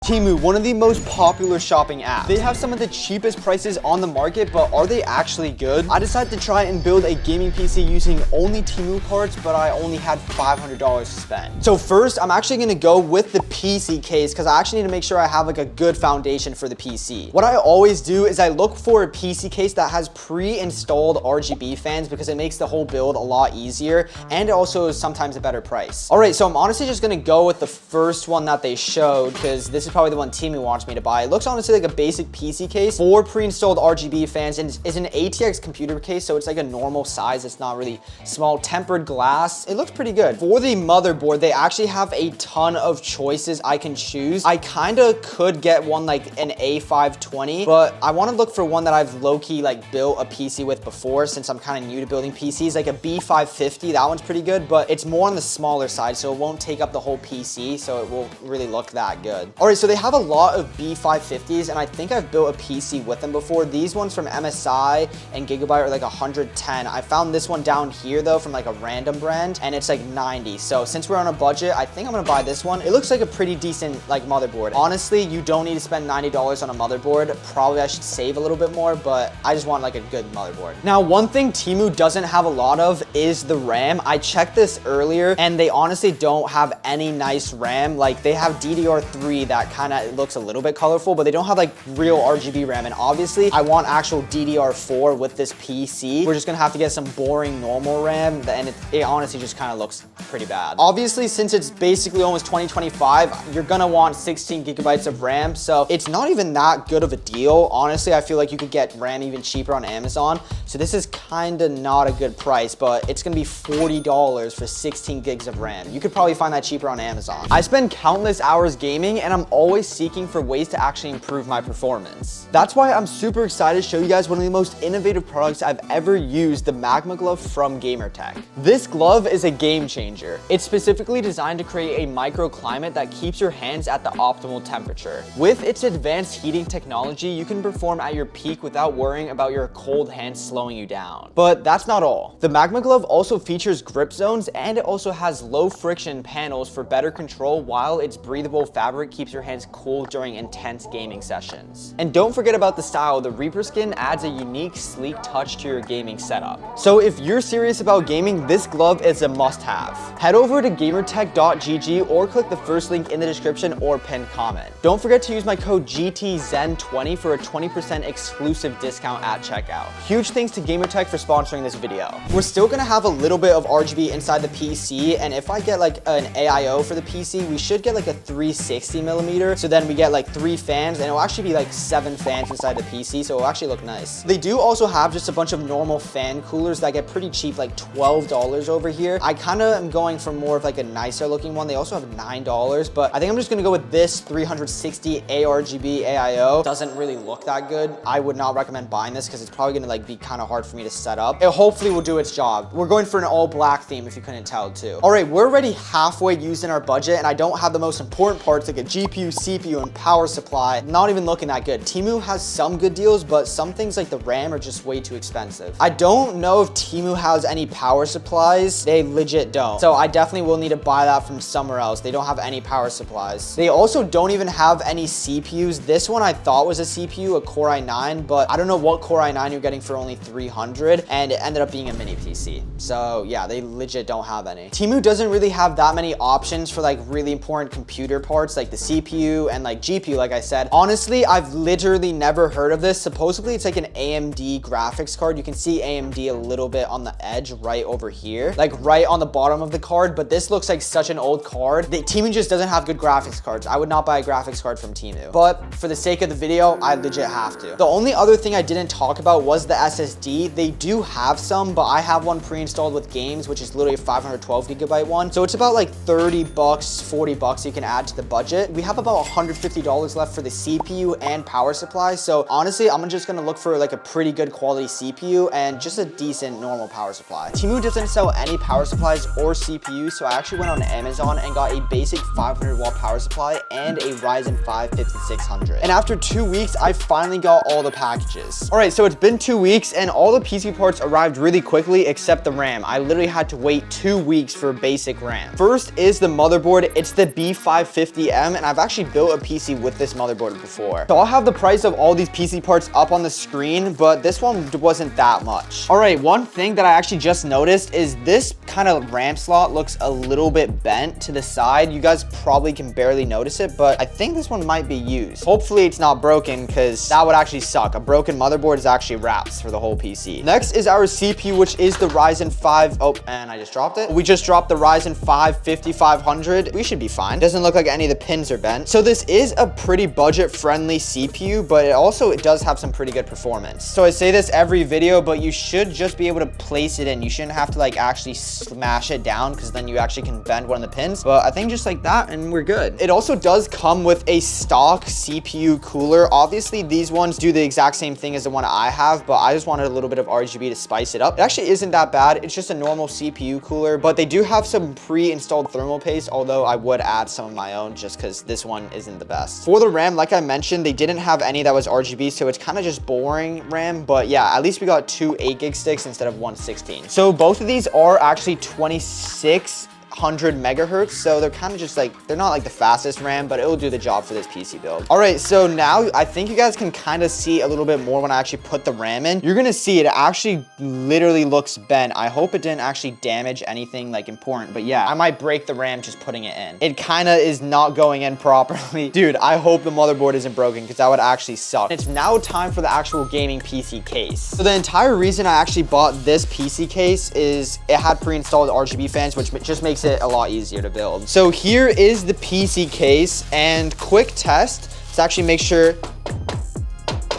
TEMU, one of the most popular shopping apps. They have some of the cheapest prices on the market, but are they actually good? I decided to try and build a gaming PC using only TEMU parts, but I only had $500 to spend. So first, I'm actually gonna go with the PC case because I actually need to make sure I have like a good foundation for the PC. What I always do is I look for a PC case that has pre-installed RGB fans because it makes the whole build a lot easier and it also is sometimes a better price. All right, so I'm honestly just gonna go with the first one that they showed because this is probably the one TEMU wants me to buy. It looks honestly like a basic PC case for pre-installed RGB fans and is an ATX computer case, so it's like a normal size. It's not really small. Tempered glass. It looks pretty good. For the motherboard, they actually have a ton of choices I can choose. I kind of could get one like an A520, but I want to look for one that I've low-key like built a PC with before since I'm kind of new to building PCs, like a B550. That one's pretty good, but it's more on the smaller side, so it won't take up the whole PC, so it won't really look that good. All right, so they have a lot of B550s, and I think I've built a PC with them before. These ones from MSI and Gigabyte are like 110. I found this one down here though from like a random brand, and it's like 90. So since we're on a budget, I think I'm gonna buy this one. It looks like a pretty decent like motherboard. Honestly, you don't need to spend $90 on a motherboard. Probably I should save a little bit more, but I just want like a good motherboard. Now, one thing TEMU doesn't have a lot of is the RAM. I checked this earlier and they honestly don't have any nice RAM. Like they have DDR3 that kind of looks a little bit colorful, but they don't have like real RGB RAM. And obviously I want actual DDR4 with this PC. We're just gonna have to get some boring normal RAM, and it honestly just kind of looks pretty bad. Obviously, since it's basically almost 2025, you're gonna want 16 gigabytes of RAM, so it's not even that good of a deal. Honestly, I feel like you could get RAM even cheaper on Amazon, so this is kind of not a good price, but it's gonna be $40 for 16 gigs of RAM. You could probably find that cheaper on Amazon. I spend countless hours gaming, and I'm always seeking for ways to actually improve my performance. That's why I'm super excited to show you guys one of the most innovative products I've ever used, the Magma Glove from GamerTech. This glove is a game changer. It's specifically designed to create a microclimate that keeps your hands at the optimal temperature. With its advanced heating technology, you can perform at your peak without worrying about your cold hands slowing you down. But that's not all. The Magma Glove also features grip zones, and it also has low friction panels for better control, while its breathable fabric keeps your hands cool during intense gaming sessions. And don't forget about the style. The Reaper skin adds a unique, sleek touch to your gaming setup. So if you're serious about gaming, this glove is a must-have. Head over to gamertech.gg or click the first link in the description or pinned comment. Don't forget to use my code GTZEN20 for a 20% exclusive discount at checkout. Huge thanks to GamerTech for sponsoring this video. We're still gonna have a little bit of RGB inside the PC, and if I get like an AIO for the PC, we should get like a 360 millimeter. So then we get like 3 fans, and it'll actually be like 7 fans inside the PC, so it'll actually look nice. They do also have just a bunch of normal fan coolers that get pretty cheap, like $12 over here. I kind of am going for more of like a nicer looking one. They also have $9, but I think I'm just gonna go with this 360 ARGB AIO. Doesn't really look that good. I would not recommend buying this because it's probably gonna like be kind of hard for me to set up. It hopefully will do its job. We're going for an all black theme if you couldn't tell too. All right, we're already halfway used in our budget, and I don't have the most important parts like a GPU, CPU, and power supply. Not even looking that good. TEMU has some good deals, but some things like the RAM are just way too expensive. I don't know if TEMU has any power supplies. They legit don't. So I definitely will need to buy that from somewhere else. They don't have any power supplies. They also don't even have any CPUs. This one I thought was a CPU, a Core i9, but I don't know what Core i9 you're getting for only $300, and it ended up being a mini PC. So yeah, they legit don't have any. TEMU doesn't really have that many options for like really important computer parts like the CPU and like GPU, like I said. Honestly, I've literally never heard of this. Supposedly it's like an AMD graphics card. You can see AMD a little bit on the edge right over here, like right on the bottom of the card, but this looks like such an old card. TEMU just doesn't have good graphics cards. I would not buy a graphics card from TEMU, but for the sake of the video, I legit have to. The only other thing I didn't talk about was the SSD. They do have some, but I have one pre-installed with games, which is literally a 512 gigabyte one. So it's about like 30 bucks, 40 bucks you can add to the budget. We have about $150 left for the CPU and power supply. So honestly, I'm just gonna look for like a pretty good quality CPU and just a decent normal power supply. TEMU doesn't sell any power supplies or CPUs, so I actually went on Amazon and got a basic 500 watt power supply and a Ryzen 5 5600. And after 2 weeks, I finally got all the packages. All right, so it's been 2 weeks and all the PC parts arrived really quickly except the RAM. I literally had to wait 2 weeks for basic RAM. First is the motherboard. It's the B550M, and I've actually actually built a PC with this motherboard before. So I'll have the price of all these PC parts up on the screen, but this one wasn't that much. All right, one thing that I actually just noticed is this kind of RAM slot looks a little bit bent to the side. You guys probably can barely notice it, but I think this one might be used. Hopefully it's not broken, because that would actually suck. A broken motherboard is actually wraps for the whole PC. Next is our CPU, which is the Ryzen 5. Oh, and I just dropped it. We just dropped the Ryzen 5 5500. We should be fine. Doesn't look like any of the pins are bent. So this is a pretty budget-friendly CPU, but it does have some pretty good performance. So I say this every video, but you should just be able to place it in. You shouldn't have to like actually smash it down, because then you actually can bend one of the pins. But I think just like that and we're good. It also does come with a stock CPU cooler. Obviously these ones do the exact same thing as the one I have, but I just wanted a little bit of RGB to spice it up. It actually isn't that bad. It's just a normal CPU cooler, but they do have some pre-installed thermal paste, although I would add some of my own just because this one isn't the best. For the RAM, like I mentioned, they didn't have any that was RGB, so it's kind of just boring RAM, but yeah, at least we got two 8 gig sticks instead of one 16. So both of these are actually 2600 megahertz, so they're kind of just like, they're not like the fastest RAM, but it will do the job for this PC build. All right, so now I think you guys can kind of see a little bit more when I actually put the RAM in. You're gonna see it actually literally looks bent. I hope it didn't actually damage anything like important, but yeah, I might break the RAM just putting it in. It kind of is not going in properly. Dude, I hope the motherboard isn't broken, because that would actually suck. It's now time for the actual gaming PC case. So the entire reason I actually bought this PC case is it had pre-installed RGB fans, which just makes it a lot easier to build. So here is the PC case, and quick test to actually make sure.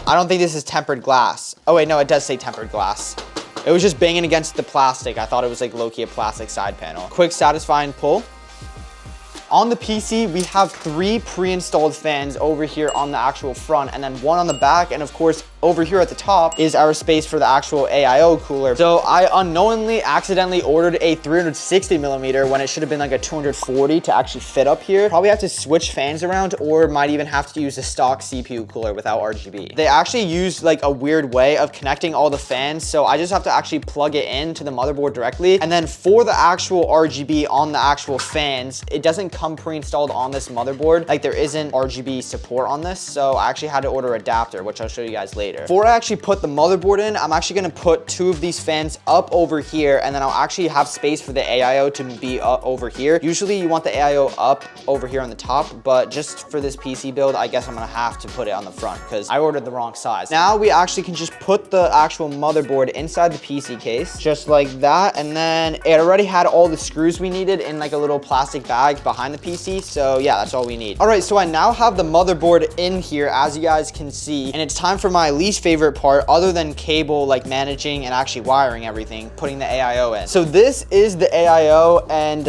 I don't think this is tempered glass. Oh wait, no, it does say tempered glass. It was just banging against the plastic. I thought it was like low-key a plastic side panel. Quick satisfying pull. On the PC, we have 3 pre-installed fans over here on the actual front, and then 1 on the back, and of course, over here at the top is our space for the actual AIO cooler. So I unknowingly accidentally ordered a 360 millimeter when it should have been like a 240 to actually fit up here. Probably have to switch fans around, or might even have to use a stock CPU cooler without RGB. They actually use like a weird way of connecting all the fans, so I just have to actually plug it into the motherboard directly. And then for the actual RGB on the actual fans, it doesn't come pre-installed on this motherboard. Like there isn't RGB support on this, so I actually had to order an adapter, which I'll show you guys later. Before I actually put the motherboard in, I'm actually gonna put 2 of these fans up over here, and then I'll actually have space for the AIO to be up over here. Usually you want the AIO up over here on the top, but just for this PC build, I guess I'm gonna have to put it on the front because I ordered the wrong size. Now we actually can just put the actual motherboard inside the PC case, just like that, and then it already had all the screws we needed in like a little plastic bag behind the PC, so yeah, that's all we need. All right, so I now have the motherboard in here, as you guys can see, and it's time for my least favorite part, other than cable, like managing and actually wiring everything, putting the AIO in. So this is the AIO, and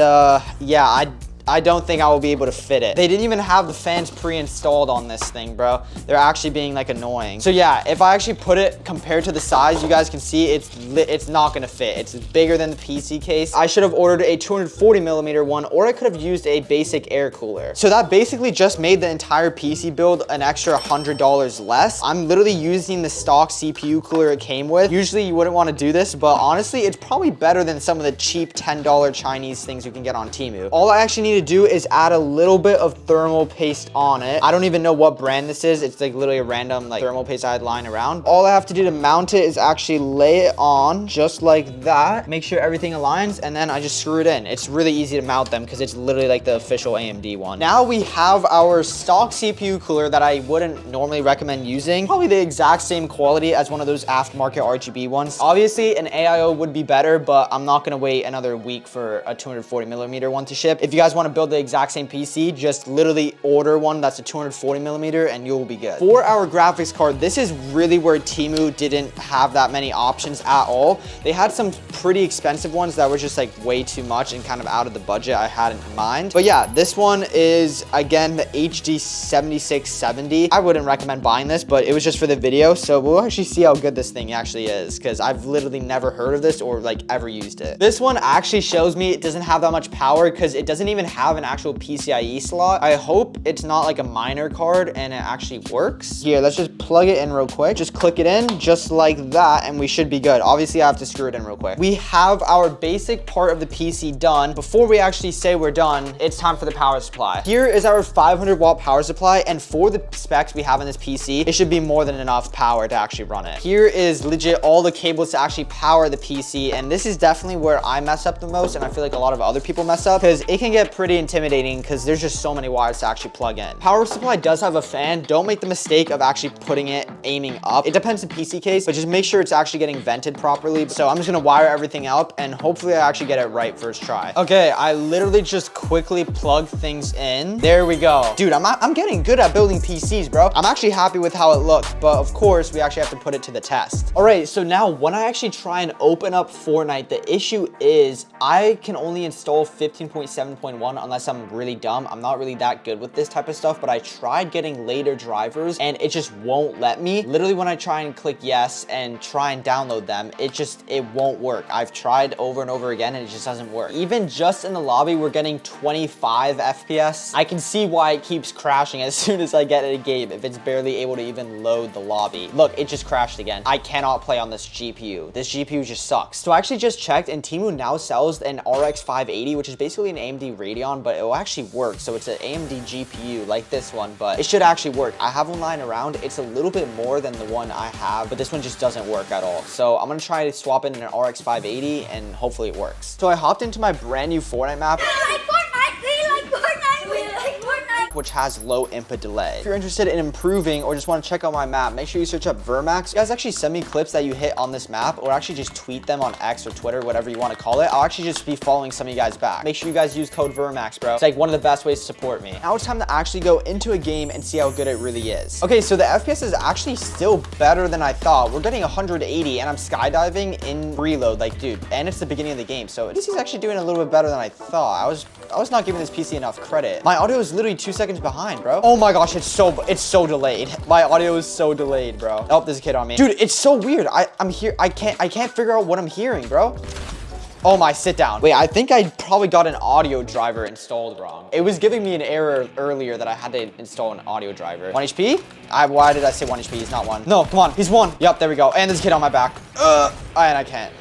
yeah, I don't think I will be able to fit it. They didn't even have the fans pre-installed on this thing, bro. They're actually being like annoying. So yeah, if I actually put it compared to the size, you guys can see it's not gonna fit. It's bigger than the PC case. I should have ordered a 240 millimeter one, or I could have used a basic air cooler. So that basically just made the entire PC build an extra $100 less. I'm literally using the stock CPU cooler it came with. Usually you wouldn't want to do this, but honestly, it's probably better than some of the cheap $10 Chinese things you can get on TEMU. All I actually need to do is add a little bit of thermal paste on it. I don't even know what brand this is. It's like literally a random like thermal paste I had lying around. All I have to do to mount it is actually lay it on just like that. Make sure everything aligns, and then I just screw it in. It's really easy to mount them because it's literally like the official AMD one. Now we have our stock CPU cooler that I wouldn't normally recommend using. Probably the exact same quality as one of those aftermarket RGB ones. Obviously an AIO would be better, but I'm not gonna wait another week for a 240 millimeter one to ship. If you guys want to build the exact same PC, just literally order one that's a 240 millimeter and you'll be good. For our graphics card, this is really where TEMU didn't have that many options at all. They had some pretty expensive ones that were just like way too much and kind of out of the budget I had in mind. But yeah, this one is again the HD 7670. I wouldn't recommend buying this, but it was just for the video, so we'll actually see how good this thing actually is, because I've literally never heard of this or like ever used it. This one actually shows me it doesn't have that much power because it doesn't even have an actual PCIe slot. I hope it's not like a minor card and it actually works. Here, let's just plug it in real quick. Just click it in just like that and we should be good. Obviously, I have to screw it in real quick. We have our basic part of the PC done. Before we actually say we're done, it's time for the power supply. Here is our 500 watt power supply, and for the specs we have in this PC, it should be more than enough power to actually run it. Here is legit all the cables to actually power the PC, and this is definitely where I mess up the most, and I feel like a lot of other people mess up because it can get pretty intimidating because there's just so many wires to actually plug in. Power supply does have a fan. Don't make the mistake of actually putting it aiming up. It depends on the PC case, but just make sure it's actually getting vented properly. So I'm just gonna wire everything up and hopefully I actually get it right first try. Okay, I literally just quickly plug things in. There we go. Dude, I'm getting good at building PCs, bro. I'm actually happy with how it looks, but of course we actually have to put it to the test. All right, so now when I actually try and open up Fortnite, the issue is I can only install 15.7.1 unless I'm really dumb. I'm not really that good with this type of stuff, but I tried getting later drivers and it just won't let me. Literally when I try and click yes and try and download them, it won't work. I've tried over and over again and it just doesn't work. Even just in the lobby, we're getting 25 FPS. I can see why it keeps crashing as soon as I get in a game if it's barely able to even load the lobby. Look, it just crashed again. I cannot play on this GPU. This GPU just sucks. So I actually just checked and TEMU now sells an RX 580, which is basically an AMD Radeon, but it will actually work. So it's an AMD GPU like this one, but it should actually work. I have one lying around. It's a little bit more than the one I have, but this one just doesn't work at all. So I'm gonna try to swap in an RX 580 and hopefully it works. So I hopped into my brand new Fortnite map, which has low input delay. If you're interested in improving or just want to check out my map, make sure you search up Vermax. You guys actually send me clips that you hit on this map or actually just tweet them on X or Twitter, whatever you want to call it. I'll actually just be following some of you guys back. Make sure you guys use code Vermax, bro. It's like one of the best ways to support me. Now it's time to actually go into a game and see how good it really is. Okay, so the FPS is actually still better than I thought. We're getting 180 and I'm skydiving in reload, like dude, and it's the beginning of the game. So this is actually doing a little bit better than I thought. I was not giving this PC enough credit. My audio is literally 2 seconds behind, bro. Oh my gosh, it's so delayed. My audio is so delayed, bro. Oh, there's a kid on me. Dude, it's so weird. I'm here. I can't figure out what I'm hearing, bro. Oh my, sit down. Wait, I think I probably got an audio driver installed wrong. It was giving me an error earlier that I had to install an audio driver. 1 HP? Why did I say 1 HP? He's not 1. No, come on, he's 1. Yep, there we go. And there's a kid on my back. And I can't.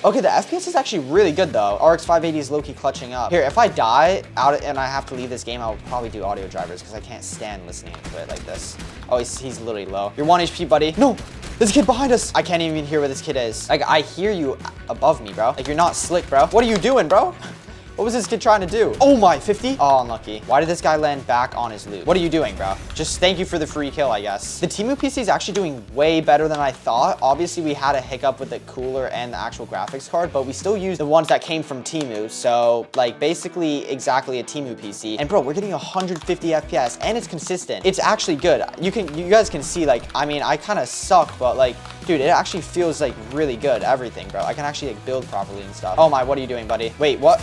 Okay, the FPS is actually really good though. RX 580 is low-key clutching up. Here, if I die out and I have to leave this game, I'll probably do audio drivers because I can't stand listening to it like this. Oh, he's literally low. You're 1 HP, buddy. No, there's a kid behind us. I can't even hear where this kid is. Like, I hear you above me, bro. Like, you're not slick, bro. What are you doing, bro? What was this kid trying to do? Oh my, 50? Oh, unlucky. Why did this guy land back on his loot? What are you doing, bro? Just thank you for the free kill, I guess. The TEMU PC is actually doing way better than I thought. Obviously, we had a hiccup with the cooler and the actual graphics card, but we still use the ones that came from TEMU. So, like, basically exactly a TEMU PC. And bro, we're getting 150 FPS and it's consistent. It's actually good. You guys can see, like, I mean, I kind of suck, but like, dude, it actually feels like really good, everything, bro. I can actually like build properly and stuff. Oh my, what are you doing, buddy? Wait, what?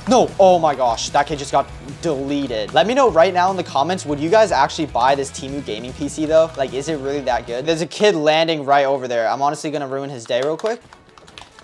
No, oh my gosh, that kid just got deleted. Let me know right now in the comments, would you guys actually buy this TEMU gaming PC though? Like, is it really that good? There's a kid landing right over there. I'm honestly gonna ruin his day real quick.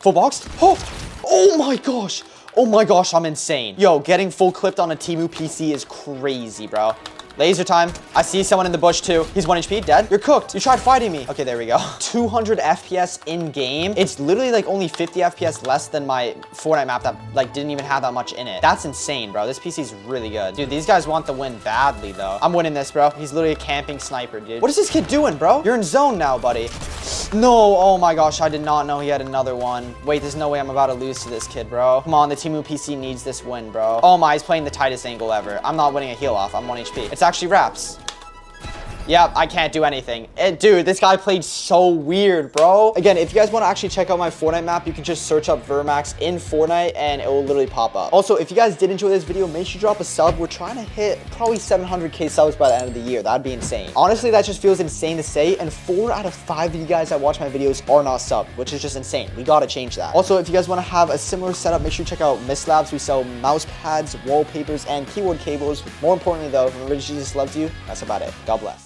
Full boxed? Oh my gosh. Oh my gosh, I'm insane. Yo, getting full clipped on a TEMU PC is crazy, bro. Laser time. I see someone in the bush too. He's 1 HP, dead. You're cooked. You tried fighting me. Okay, there we go. 200 FPS in game. It's literally like only 50 FPS less than my Fortnite map that like didn't even have that much in it. That's insane, bro. This PC's really good. Dude, these guys want the win badly though. I'm winning this, bro. He's literally a camping sniper, dude. What is this kid doing, bro? You're in zone now, buddy. No, oh my gosh, I did not know he had another one. Wait, there's no way I'm about to lose to this kid, bro. Come on, the TEMU PC needs this win, bro. Oh my, he's playing the tightest angle ever. I'm not winning a heal off. I'm 1 HP. It's actually wraps. Yep, I can't do anything. Dude, this guy played so weird, bro. Again, if you guys want to actually check out my Fortnite map, you can just search up Vermax in Fortnite and it will literally pop up. Also, if you guys did enjoy this video, make sure you drop a sub. We're trying to hit probably 700K subs by the end of the year. That'd be insane. Honestly, that just feels insane to say, and 4 out of 5 of you guys that watch my videos are not subbed, which is just insane. We gotta change that. Also, if you guys want to have a similar setup, make sure you check out Miss Labs. We sell mouse pads, wallpapers, and keyboard cables. More importantly though, remember Jesus loves you. That's about it. God bless.